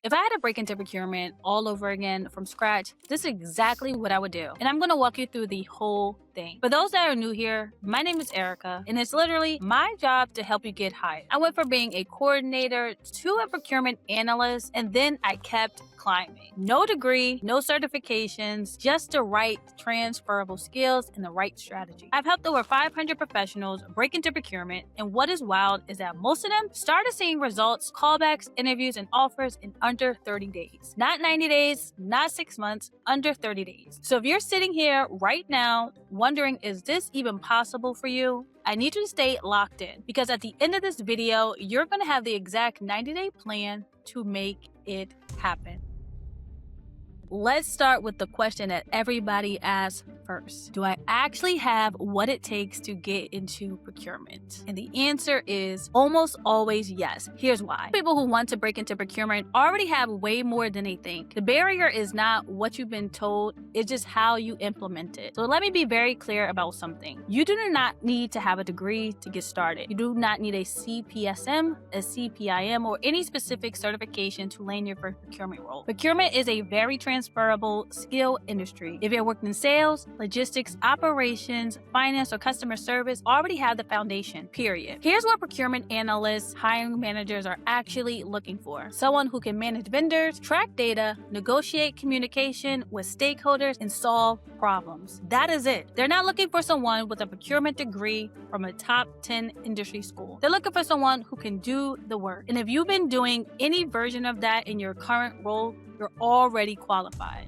If I had to break into procurement all over again from scratch, this is exactly what I would do. And I'm going to walk you through the whole thing. For those that are new here, my name is Erica, and it's literally my job to help you get hired. I went from being a coordinator to a procurement analyst, and then I kept climbing. No degree, no certifications, just the right transferable skills and the right strategy. I've helped over 500 professionals break into procurement, and what is wild is that most of them started seeing results, callbacks, interviews, and offers in under 30 days. Not 90 days, not 6 months, under 30 days. So if you're sitting here right now wondering, is this even possible for you? I need you to stay locked in, because at the end of this video, you're going to have the exact 90-day plan to make it happen. Let's start with the question that everybody asks first. Do I actually have what it takes to get into procurement? And the answer is almost always yes. Here's why. People who want to break into procurement already have way more than they think. The barrier is not what you've been told, it's just how you implement it. So let me be very clear about something. You do not need to have a degree to get started. You do not need a CPSM, a CPIM, or any specific certification to land your first procurement role. Procurement is a very transferable skill industry. If you're working in sales, logistics, operations, finance, or customer service, already have the foundation, period. Here's what procurement analysts, hiring managers are actually looking for. Someone who can manage vendors, track data, negotiate communication with stakeholders, and solve problems. That is it. They're not looking for someone with a procurement degree from a top 10 industry school. They're looking for someone who can do the work. And if you've been doing any version of that in your current role, you're already qualified.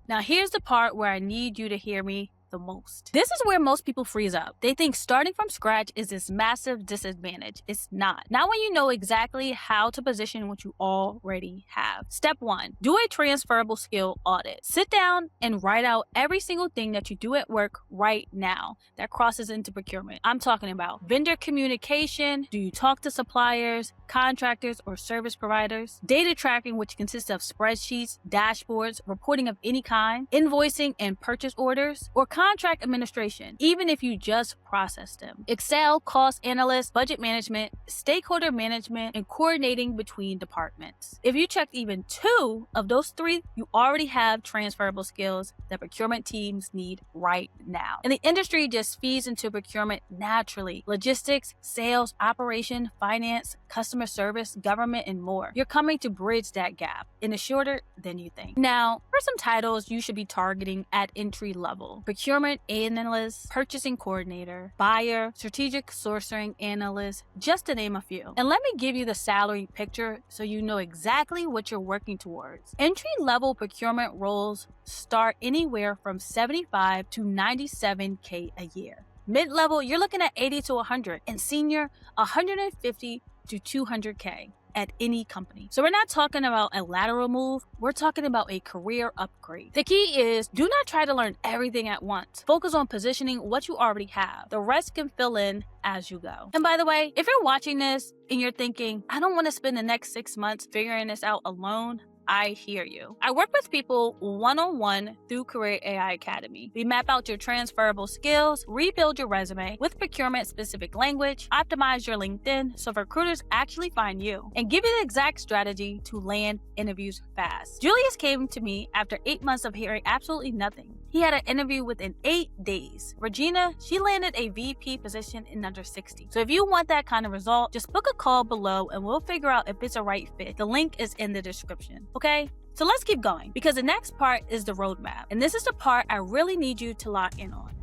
Now here's the part where I need you to hear me the most. This is where most people freeze up. They think starting from scratch is this massive disadvantage. It's not. Not when you know exactly how to position what you already have. Step 1, do a transferable skill audit. Sit down and write out every single thing that you do at work right now that crosses into procurement. I'm talking about vendor communication. Do you talk to suppliers, contractors, or service providers? Data tracking, which consists of spreadsheets, dashboards, reporting of any kind, invoicing and purchase orders, or contract administration, even if you just process them. Excel, cost analyst, budget management, stakeholder management, and coordinating between departments. If you checked even 2 of those 3, you already have transferable skills that procurement teams need right now. And the industry just feeds into procurement naturally. Logistics, sales, operation, finance, customer service, government, and more. You're coming to bridge that gap, and it's shorter than you think. Now, for some titles you should be targeting at entry level: procurement analyst, purchasing coordinator, buyer, strategic sourcing analyst, just to name a few. And let me give you the salary picture so you know exactly what you're working towards. Entry-level procurement roles start anywhere from $75 to $97K a year. Mid-level, you're looking at $80 to $100, and senior, $150 to $200K at any company. So we're not talking about a lateral move, we're talking about a career upgrade. The key is, do not try to learn everything at once. Focus on positioning what you already have. The rest can fill in as you go. And by the way, if you're watching this and you're thinking, I don't want to spend the next 6 months figuring this out alone, I hear you. I work with people one-on-one through Career AI Academy. We map out your transferable skills, rebuild your resume with procurement-specific language, optimize your LinkedIn so recruiters actually find you, and give you the exact strategy to land interviews fast. Julius came to me after 8 months of hearing absolutely nothing. He had an interview within 8 days. Regina, she landed a VP position in under 60. So if you want that kind of result, just book a call below and we'll figure out if it's a right fit. The link is in the description. Okay? So let's keep going, because the next part is the roadmap. And this is the part I really need you to lock in on.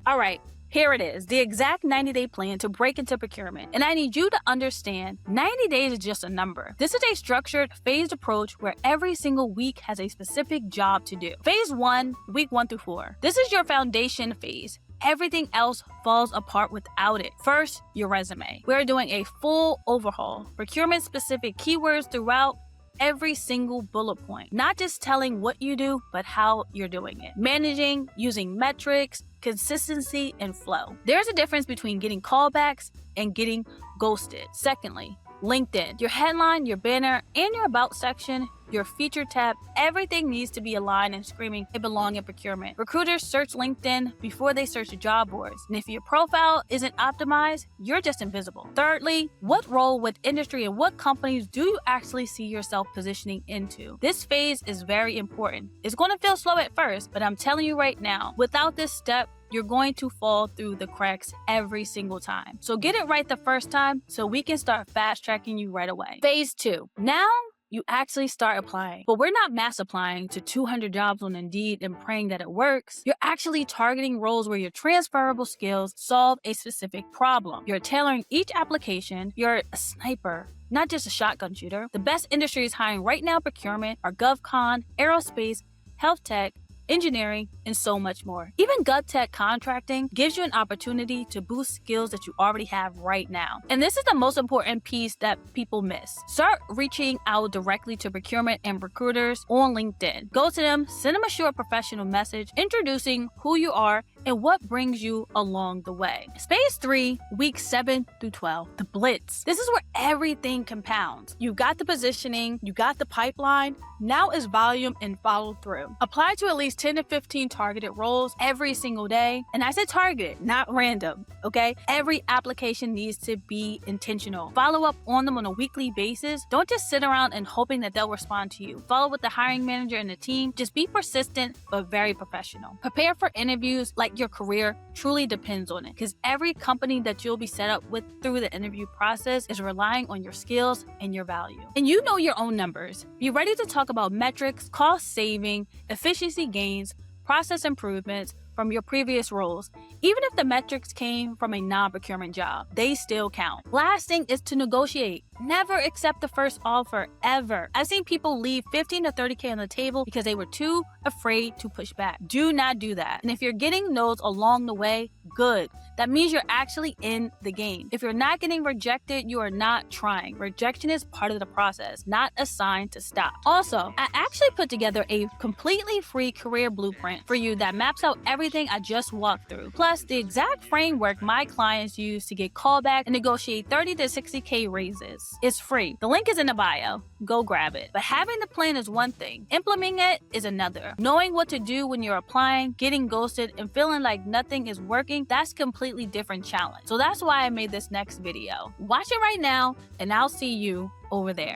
All right. Here it is, the exact 90-day plan to break into procurement. And I need you to understand, 90 days is just a number. This is a structured, phased approach where every single week has a specific job to do. Phase 1, week 1 through 4. This is your foundation phase. Everything else falls apart without it. First, your resume. We're doing a full overhaul. Procurement-specific keywords throughout every single bullet point. Not just telling what you do, but how you're doing it. Managing, using metrics, consistency, and flow. There's a difference between getting callbacks and getting ghosted. Secondly, LinkedIn. Your headline, your banner, and your about section your feature tab, everything needs to be aligned and screaming, "I belong in procurement." Recruiters search LinkedIn before they search the job boards. And if your profile isn't optimized, you're just invisible. Thirdly, what role, what industry, and what companies do you actually see yourself positioning into? This phase is very important. It's going to feel slow at first, but I'm telling you right now, without this step, you're going to fall through the cracks every single time. So get it right the first time so we can start fast tracking you right away. Phase 2. Now you actually start applying. But we're not mass applying to 200 jobs on Indeed and praying that it works. You're actually targeting roles where your transferable skills solve a specific problem. You're tailoring each application. You're a sniper, not just a shotgun shooter. The best industries hiring right now procurement are GovCon, aerospace, health tech, engineering, and so much more. Even GovTech contracting gives you an opportunity to boost skills that you already have right now. And this is the most important piece that people miss. Start reaching out directly to procurement and recruiters on LinkedIn. Go to them, send them a short professional message introducing who you are and what brings you along the way. Phase 3, weeks 7 through 12, the blitz. This is where everything compounds. You got the positioning, you got the pipeline, now is volume and follow through. Apply to at least 10 to 15 targeted roles every single day. And I said targeted, not random, okay? Every application needs to be intentional. Follow up on them on a weekly basis. Don't just sit around and hoping that they'll respond to you. Follow with the hiring manager and the team. Just be persistent, but very professional. Prepare for interviews like your career truly depends on it, because every company that you'll be set up with through the interview process is relying on your skills and your value. And you know your own numbers. Be ready to talk about metrics, cost saving, efficiency gains, process improvements from your previous roles. Even if the metrics came from a non-procurement job, they still count. Last thing is to negotiate. Never accept the first offer, ever. I've seen people leave 15 to 30K on the table because they were too afraid to push back. Do not do that. And if you're getting no's along the way, good. That means you're actually in the game. If you're not getting rejected, you are not trying. Rejection is part of the process, not a sign to stop. Also, I actually put together a completely free career blueprint for you that maps out everything I just walked through. Plus, the exact framework my clients use to get callback and negotiate 30 to 60K raises. It's free. The link is in the bio. Go grab it. But having the plan is one thing. Implementing it is another. Knowing what to do when you're applying, getting ghosted, and feeling like nothing is working, that's completely different challenge. So that's why I made this next video. Watch it right now, and I'll see you over there.